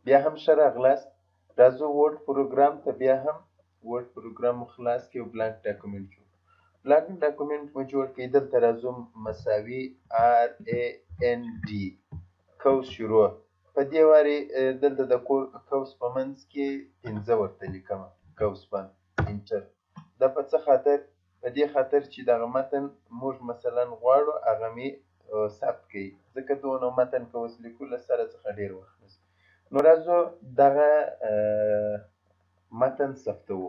بیا هم ښه راغلاست. راځو ورډ پروګرام ته. بیا هم ورډ پروګرام مو خلاص کړي او بلانک ډاکومنټ جوړ. بلانک ډاکومنټ مو جوړ کړئ. دلته راځو مساوي RAND قوس شروع. په دې وارې دلته د قوس په منځ کې 15 ورته لیکم، قوس بند انټر. دا په څه خاطر؟ په دې خاطر چې دغه متن موږ مثلا غواړو هغه مې ثبت کړي، ځکه دونه متن که اوس لیکو له سره څخه ډېر وخت نیسي. نو راځو دغه متن ثبتوو.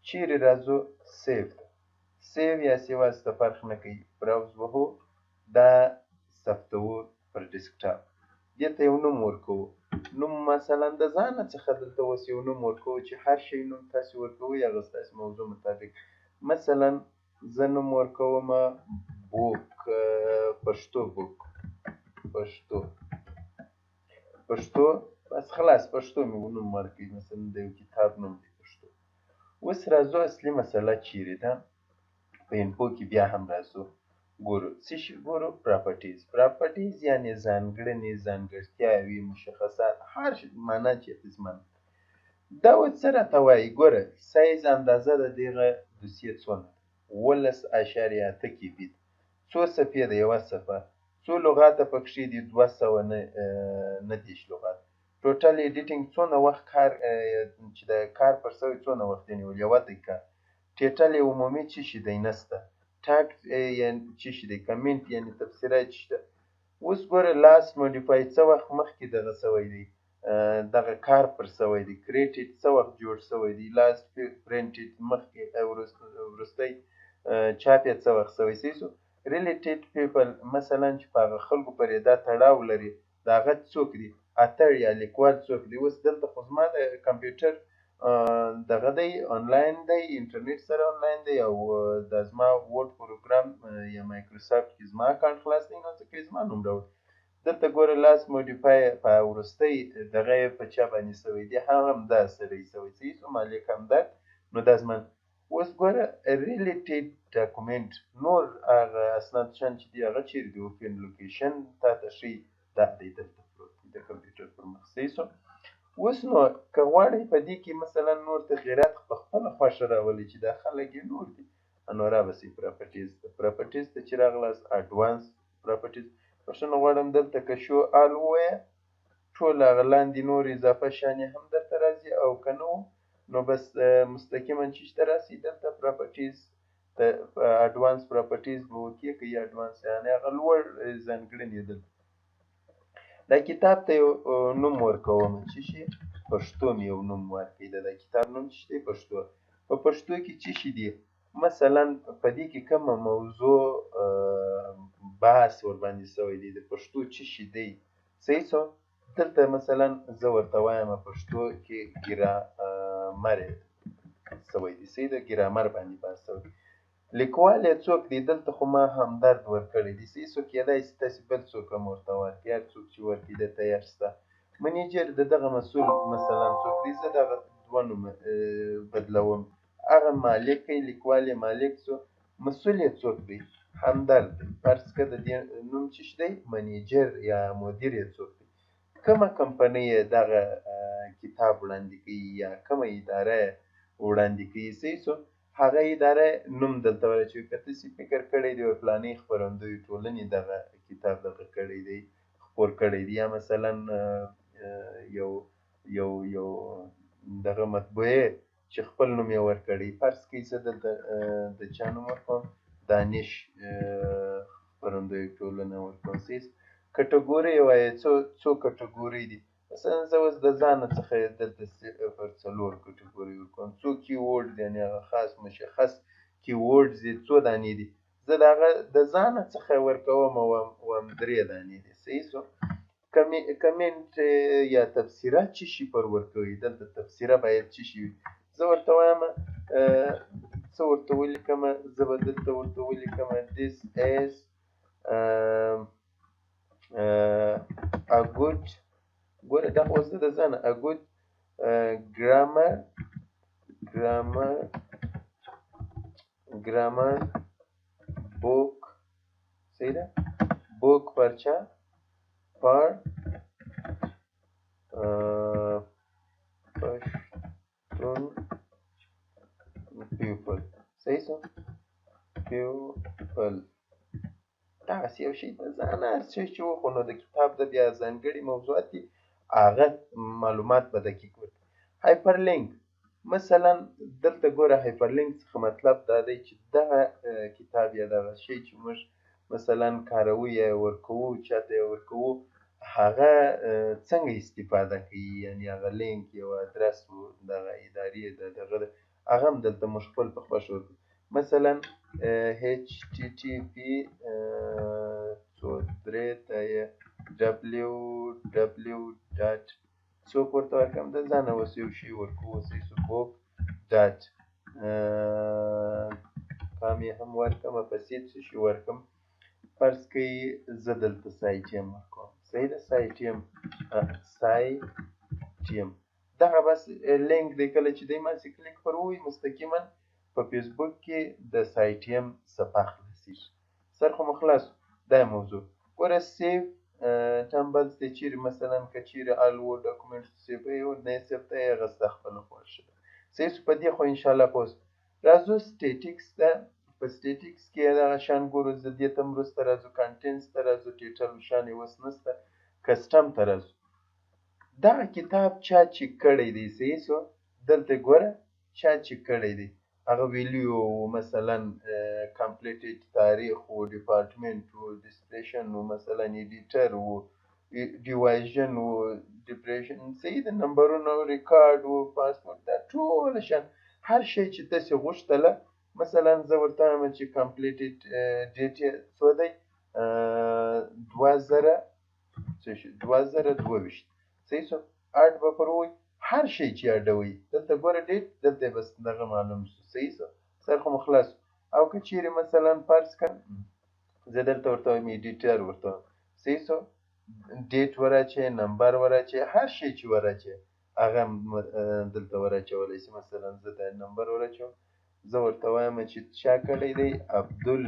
چیرې راځو؟ سیو ته. سیو یا سیو اس ته فرق نه کوي، براوز وهو. دا ثبتوو پر ډیسکټاپ. دې ته یو نوم ورکوو. نوم مثلا د ځانه څخه دلته اوس یو نوم ورکوو چې هر شی نوم تاسې ورکوئ هغه ستاسې موضوع مطابق. مثلا زه نوم ورکوم بوک، پښتو بوک، پښتو بس خلاص پښتو مې نوم ورکوي، مثلا د یو کتاب نوم دی پښتو. اوس راځو اصلي مسله چیرې ده؟ په انفو کې بیا هم راځو ګورو. څه شي ګورو؟ پراپرټیز. پراپرټیز یعنې ځانګړنې، ځانګړتیاوې، مشخصات، هر شي معنا چې اخیستمن. دا اوس څه راته وایي؟ ګوره سایز اندازه د دغه دوسیې څونه؟ 18.8 KB. څو صفحې ده؟ یوه صفحه. څو لغاته پکښې دي؟ 229 لغات. ټوټل ایډیټینګ څونه وخت کار چې د کار پر سوی څونه وخت یې نیول؟ 1 دقیقه. ټیټل عمومي څه شي دی؟ نسته. ټاګ یعنې څه شي دی؟ کمنټ یعنې تبصره څه شي ده؟ اوس ګوره لاست موډیفای څه وخت مخکې دغه سوی دی؟ دغه کار پر سوی دی. کریټډ څه وخت جوړ سوی دی؟ لاست پرنټډ مخکې وروستی چاپ یې څه وخت سوی؟ صحیح شو. ریلیټډ پیپل مثلا چې په هغه خلکو پورې دا تړاو لري د هغه څوک دي؟ اتر یا لیکوال څوک دی؟ اوس دلته خو زما د کمپیوټر دغه دی، آنلاین دی، انټرنیټ سره آنلاین دی، او دا زما ورډ پروګرام یا مایکروسافټ کې زما اکاونټ خلاص دی، نو ځکه یې زما نوم راوړي. دلته ګوره لاست موډیفای په وروستۍ دغه یې په چا باندې سوی دی؟ هغه همدا سړی سوی. صحیح شو. مالک همدا. نو دا زما. اوس ګوره ریلیټډ ډاکومنټ نور هغه اسناد شیان چې دي هغه چیرې دي؟ اوپن لوکیشن تاته ښیي دا دی دلته پروت دی د کمپیوټر پر مخ. صحیح شو. اوس نو که غواړئ په دې کې مثلا نور تغییرات په خپله خوښه راولئ چې دا خلک یې نور دي، نو رابسئ پراپرټیز ته. پراپرټیز ته چې راغلاست اډوانس پراپرټیز. بخښنه غواړم دلته که شو آل ووایه ټول هغه لاندې نور اضافه شیان یې هم درته راځي، او که نه نو بس مستقیما چې ته راسئ دلته پراپرټیز ته اډوانس پراپرټیز به وکړئ یا اډوانس یعنې هغه لوړ ځانګړنې دلته. دا کتاب ته یو نوم ورکوم. څه شي؟ پښتو مې یو نوم ورکړئ. د کتاب نوم څه دی؟ پښتو. په پښتو کې څه شي دي؟ مثلا په دې کې کومه موضوع بحث ورباندې سوی دی؟ د پښتو څه شي دی؟ صحیح شو. دلته مثلا زه ورته وایم پښتو کې ګرامر سوی دی. صحیح ده. ګرامر باندې بحث سوی. لیکوال یې څوک دی؟ دلته خو ما همدرد ورکړی دی. صحیح شو. کېدای شي تاسې بل څوک هم ورته ورکړي، هر څوک چې ورکړي ده تیار شته. منیجر د دغه مسؤل مثلا څوک دی؟ زه دغه دوه نومه بدلوم. هغه مالک دی، لیکوال یې مالک شو. مسؤل یې څوک دی؟ همدرد دی. فرض کړه د دې نوم څه شی دی؟ منیجر یا مدیر یې څوک دی؟ کومه کمپنۍ یې دغه کتاب وړاندې کوي یا کومه اداره یې وړاندې کوي؟ صحیح شو. هغه اداره نوم دلته ورچوي. که تاسې فکر کړی دی فلانۍ خپرندوی ټولنې دغه کتاب دغه کړی دی، خپور کړی دی، یا مثلا یو دغه مطبوعې چې خپل نوم یې ورکړی. فرض کړئ زه دلته د چا نوم ورکوم؟ دانش خپرندوی ټولنه ورکوم. صحیح. کټګورۍ یې وایي څو کټګورۍ دي؟ مثلا زه اوس د ځانه څخه دلته 0 کټګورۍ ورکوم. څو کیورډ یعنې هغه خاص مشخص کیورډز یې څو دانې دي؟ زه د هغه د ځانه څخه ورکوم وم 3 دانې دي. صحیح شو. کمنټ یا تبصره څه شي پر ورکوي؟ دلته تبصره باید څه شي وي؟ زه ورته وایم څه ورته ولیکمه؟ زه به دلته ورته ولیکمه this is a good، ګوره دا خو زه د ځانه a good grammar book. صحیح ده. book پر چا؟ پر شو پیپل دغسې یو شی د ځانه هر څه چې و خو نو د کتاب د بیا ځانګړي موضوعات دي هغه معلومات به دقیق ورکړي. هایپرلینک مثلا دلته ګوره هایپرلینک څخه مطلب دا دی چې دغه کتاب یا دغه شی چې موږ مثلا کاروو یا ورکوو چاته یې ورکوو هغه څنګه استفاده کوي، یعنې هغه لینک یو ادرس و دغه ادارې د دغه هغه هم دلته موږ خپل په خوښه ورکوو. مثلا http څو درې ته یې www څوک ورته ورکړم د ځانه اوس یو شی ورکوو اوسئ book dot کام یې هم ورکړم پسې څه شي ورکړم فرض کړئ زه دلته سایټیم ورکوم صحیح ده سایټیم دغه بس لینک دی کله چې دی ماسې کلیک پر ووهي مستقیما په فیسبوک کې د سایټیم صفحه خلاصېږي. سر خو مو خلاص دا موضوع ګوره سیو ټمبلز دی چیرې مثلا که چیرې الو ډاکومنټ سیوی و نه یې سیو ته یې هغه ستا خپله خوښه ده صحیح شو. په دې خو انشاءالله پوه شو. راځو سټیټکس ته. په سټیټکس کې دغه شان ګورو زه دې ته هم وروسته راځو کانټینټس ته راځو ټیټل شان یې اوس نشته کسټم ته راځو. دغه کتاب چا چې کړی دی صحیح شو دلته ګوره چا چې کړی دی هغه ویلیو مثلا کمپلیټډ تاریخ و ډپارټمنټ و ډسپلیشن و مثلا ایډیټر و ډیوایژن و ډپریشن صحیح د نمبرونو ریکارډ و پاسپورټ دا ټوله شان هر شی چې تاسې غوښتله مثلا زه ورته وایم چې کمپلیټډ ډیټ یې څو دی 2022 صحیح شو. اډ به پر ووایي هر شی چې اډوئ دلته ګوره ډیټ دلته بس دغه معلوم شو صحیح شو. سر خو مو خلاص. او که چیرې مثلا فرض کړه زه دلته ورته وایم ایډیټر ورته وایم صحیح شو ډیټ وراچوئ نمبر وراچوئ هر شی چې وراچوئ هغه دلته وراچولی شي. مثلا زه دا نمبر وراچوم زه ورته وایم چې چا کړی دی عبدل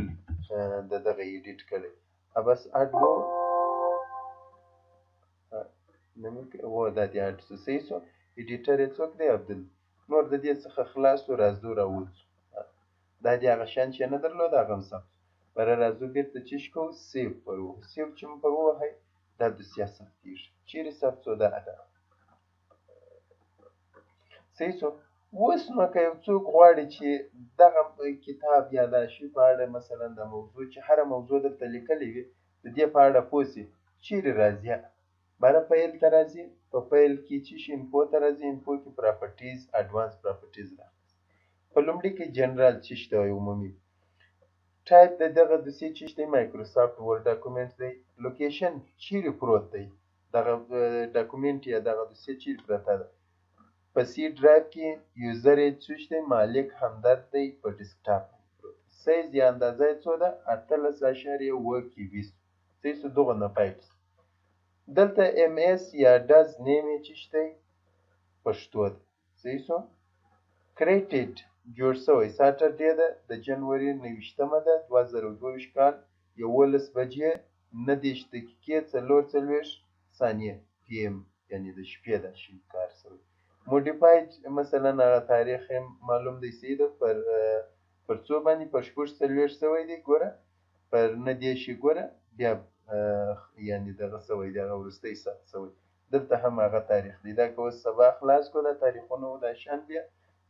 د دغه ایډیټ کړی بس اډ و دا دې اډ شو صحیح شو. ایډیټر یې څوک دی عبدل. نور د دې څخه خلاص و راځو راوځو دا دې هغه شیان چې نه درلود هغه هم ثبت بره راځو بېرته چې شي کوو سیو پر ووهو سیو چې مو پر ووهئ دا دوسیه ثبتېږي چیرې ثبت شو دا ده صحیح شو. اوس نو که یو څوک غواړي چې دغه کتاب یا دا شي په اړه مثلا د موضوع چې هره موضوع دلته لیکلې وي د دې په اړه پوه شي چیرې راځي بره فایل ته راځي په فایل کې چې شي انفو ته راځي انفو کې پراپرټیز اډوانس پراپرټیز راځي په لومړي کې جنرال چې شته وي عمومي ټایپ د دغه دوسیې چې شته مایکروسافټ ورډ ډاکومنټ دی لوکیشن چیرې پروت دی دغه ډاکومنټ یا دغه دوسیې چیرې پرته ده په سی ډرایو کې یوزر یې څه شته مالک همدرد دی په ډیسکټاپ سایز یا اندازه یې څو ده 18.7 کیبي صحیح شو دغه نه فایلز دلته ام اس یا ډز نیم یې چې شته پښتو ده صحیح شو. کریټډ جوړ شوی ساترډې ده د جنوري 29مه ده 2022 کال 11 بجې 9 دقیقې 44 ثانیې پی ام یعنې د شپې دا شي کار شوی. موډیفاید مثلا هغه تاریخ معلوم دی صحیح ده پر څو باندې پر 40 شوی دی ګوره پر 9 ګوره بیا یعنې دغه شوی دی هغه وروستی ثبت شوی دلته هم هغه تاریخ دی دا که اوس سبا خلاص کړو دا تاریخونه دا شان بیا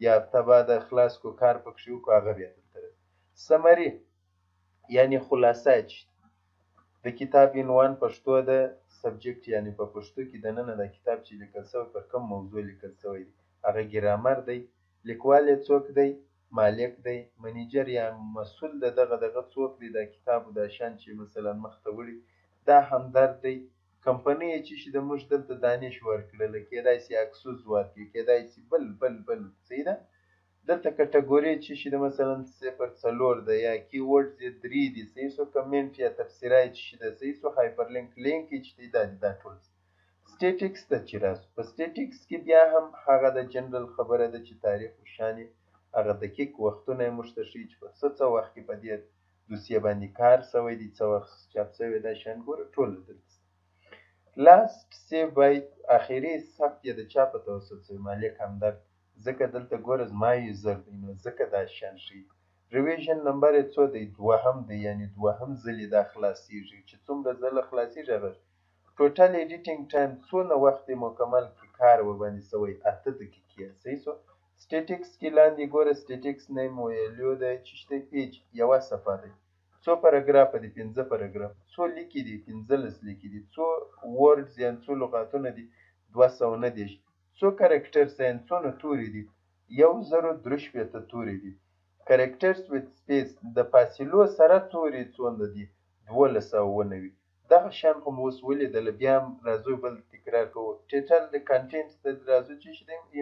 یا هفته بعد خلاص کو کار پکښې وکړو هغه بیا دلته راځي. سمري یعنې خلاصه چې د کتاب عنوان پښتو ده سبجیکټ یعنې په پښتو کې دننه د کتاب چې لیکل شوی پر کوم موضوع لیکل شوی دی هغه ګرامر دی لیکوال یې څوک دی مالک دی منیجر یا مسؤل د دغه څوک دی دا کتاب دا شان چې مثلا مخته وړي دا همدرد دی کمپنۍ چې شي د موږ دلته دانش ورکړله کېدای شي اکسوس ورکړي کېدای شي بل صحیح ده دلته کټګوري چې شي د مثلا 0.4 ده یا کیورډز یې 3 دي صحیح شو کمنټ یا تفسیرای چې شي ده صحیح شو هایپرلینک لینک چې دی دا ټول سټیټکس ته چې راسو په سټیټکس کې بیا هم هغه د جنرال خبره ده چې تاریخ و شانې هغه دقیق وختونه یې موږ ته ښیي چې په څه وخت کې په دې دوسیه باندې کار شوی دی څه وخت چاپ شوی دا شیان ګوره ټول دلته لاست سیو بای اخري ثبت یې د چا په توسط شوی مالک همدرد ځکه دلته ګوره زما یوزر دی نو ځکه دا شیان ښیي ریویژن نمبر یې څو دی؟ دوهم دی، یعنې دوهم ځلې دا خلاصیږي چې څومره ځله خلاصیږي هغه. ټوټل ایډیټینګ ټایم څونه وخت دی مکمل کې کار ورباندې سوی؟ 8 دقیقې. صحیح شو. سټیټکس کې لاندې ګوره سټیټکس نیم ویلیو دی چې شته پیج یوه صفحه دی. څو پاراګرافه دي؟ 15 پاراګراف. څو لیکي دي؟ 15 لیکي دي. څو ورډز یعنې څو لغاتونه دي؟ 229. څو کرکټرز یعنې څونه توري دي؟ 1063 توري دي. کرکټرز ویت سپیس د فاصلو سره توري څومره دي؟ 1290. دغه شان خو مو اوس ولیدله. بیا هم راځو بل تکرار کوو. ټیټل د کنټینټ ته راځو چې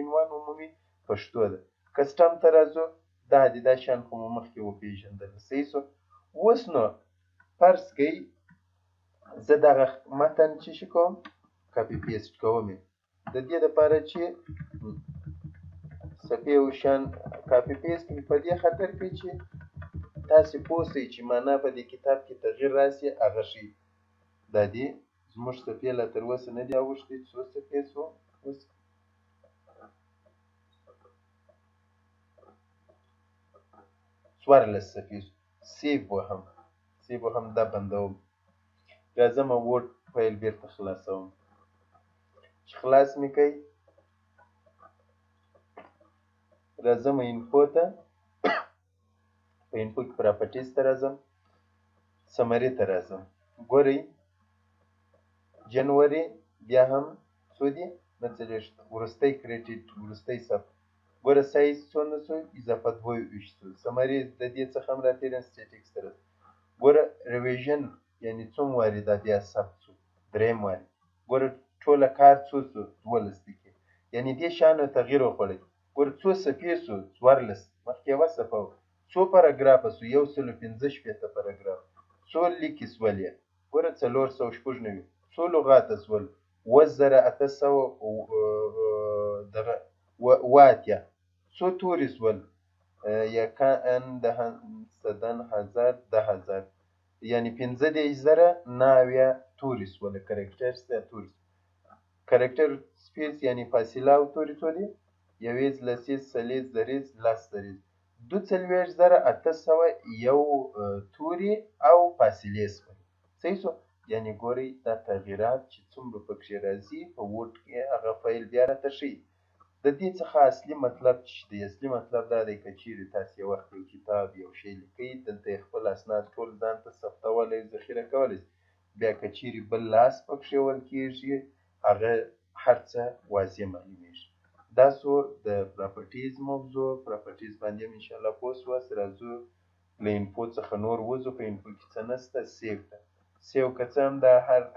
عنوان عمومي پښتو ده. کسټم ته راځو. دا دي دا شان خو مو مخکې وپېژندله. صحیح شو. اوس نو فرض کوئ زه دغه متن چې شي کوم کاپي پیسټ کوم یې د دې دپاره چې صفحې یو شان کاپي پیسټ په دې خاطر کوي چې تاسې پوه شئ چې معنا په دې کتاب کې تغییر راسي هغه ښیي. دا دې زموږ صفحې لا تر اوسه نه دي اوښتې. څو صفحې شو اوس؟ 14 صفحې شو. سیو وهم دا بندوم. راځم ورډ فایل بیرته خلاصوم. چې خلاص مې کوي راځم انفو ته. په انفو کې پراپرټیز ته راځم. سمري ته راځم. ګورئ جنوري بیا هم څو دي؟ 49. وروستی کریډیټ وروستی صفحه. ګوره سایز څونه شو؟ اضافه 22 شو. سمري د دې څخه هم راتېرم سټیټکس ته راځم. ګوره ریویژن یعنې څوم وارې دا بیا ثبت شو؟ 3 وارې. ګوره ټوله کار څو شو؟ 12 دقیقې. یعنې دې شیانو تغییر وخوړی. ګوره څو صفحې شو؟ 14. مخکې یوه صفحه وه. څو پاراګرافه شو؟ 115 پاراګراف. څو لیکې شولې؟ ګوره 496. څو لغاته شول؟ 2800. څو توري شول؟ یکن دهن صدن هزار 10,000. یعنې 15,090 توري شوله. کرکټرز ته توري. کرکټر سپیس یعنې فاصله او توري څو دي؟ 1 لسیز سلیز زریز لس زریز. 42,801 توري او فاصلې شول. صحیح شو. یعنې ګورئ دا تغییرات چې څومره پکې راځي په ورډ کې هغه فایل بیا راته ښیي. د دې څخه اصلي مطلب چې دی، اصلي مطلب دا دی که چیرې تاسې یو وخت یو کتاب یو شی لیکئ دلته یې خپل اسناد ټول ځان ته ثبتولی ذخیره کولی شئ. بیا که چیرې بل لاس پکښې ول کېږي هغه هر څه واضح معلومیږي. دا شو د پراپرټیز موضوع. پراپرټیز باندې هم انشاءالله پوه شوست. راځو له انفو څخه نور وځو. په انفو کې څه نشته. سیو ته سیو که څه هم دا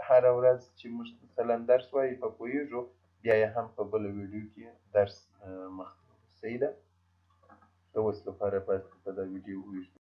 هره ورځ چې موږ مثلا درس وایو په پوهېږو بیا یې هم په بله ویډیو کې درس مخته. صحیح ده. د اوس لپاره باید په دا ویډیو وویږدو.